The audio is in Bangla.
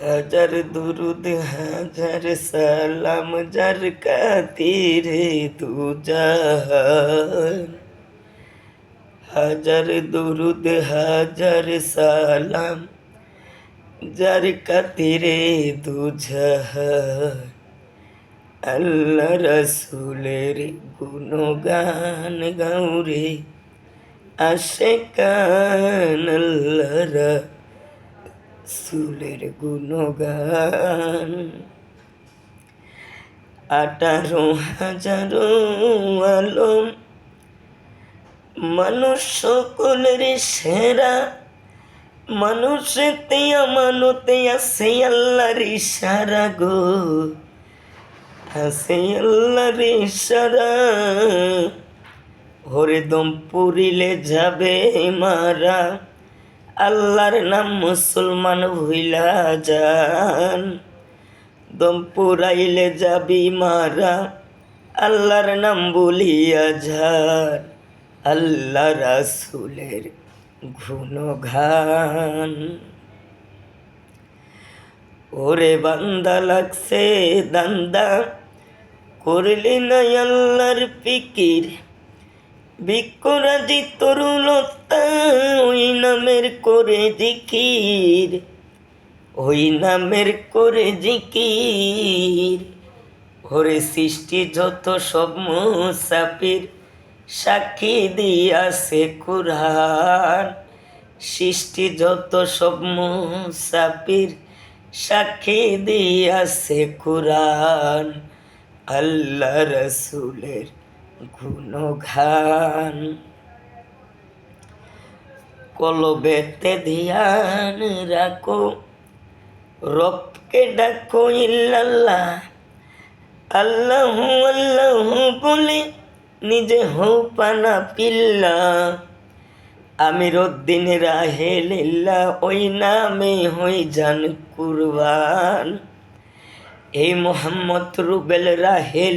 হাজার দুরুদ হাজার সালাম যার খাতিরে দু জাহান। হাজার দুরুদ হাজার সালাম যার খাতিরে দু জাহান। আল্লাহ রাসূলের গুণগান গাউরে আশিকান, আল্লাহ রাসূলের গুণগান। 18,000 আলম মানুষ সকলের সেরা, মানুষেতে আমানতে আছে আল্লাহর ইশারা গো, আছে আল্লাহর ইশারা। হরিদম পুরিলে যাবে মারা, আল্লাহর নাম মুসলমান ভুইলা যান। দম পুরাইলে যাবি মারা, আল্লাহর নাম বলিয়া যান। আল্লাহ রাসূলের গুণগান। ওরে বান্দা লাগছে দান্দা, করলি না আল্লাহর ফিকির। বিকরাজি তরুলতা ওই নামের করে জিকির, ওই নামের করে জিকির। ওরে সৃষ্টি যত সব মুসাফির, সাক্ষী দিয়াছে কুরআন। সৃষ্টি যত সব মুসাফির, সাক্ষী দিয়াছে কুরআন। আল্লাহ রাসূলের গুণগান। কলবেতে ধ্যান রাখো, রবকে ডাকো ইল্লাল্লাহ। আল্লাহু আল্লাহু বলে নিজে হও পানা পিল্লা। আমিরউদ্দিন রাহেলিল্লাহ ওই নামে হই যান কুরবান। এই মোহাম্মদ রুবেল রাহেলি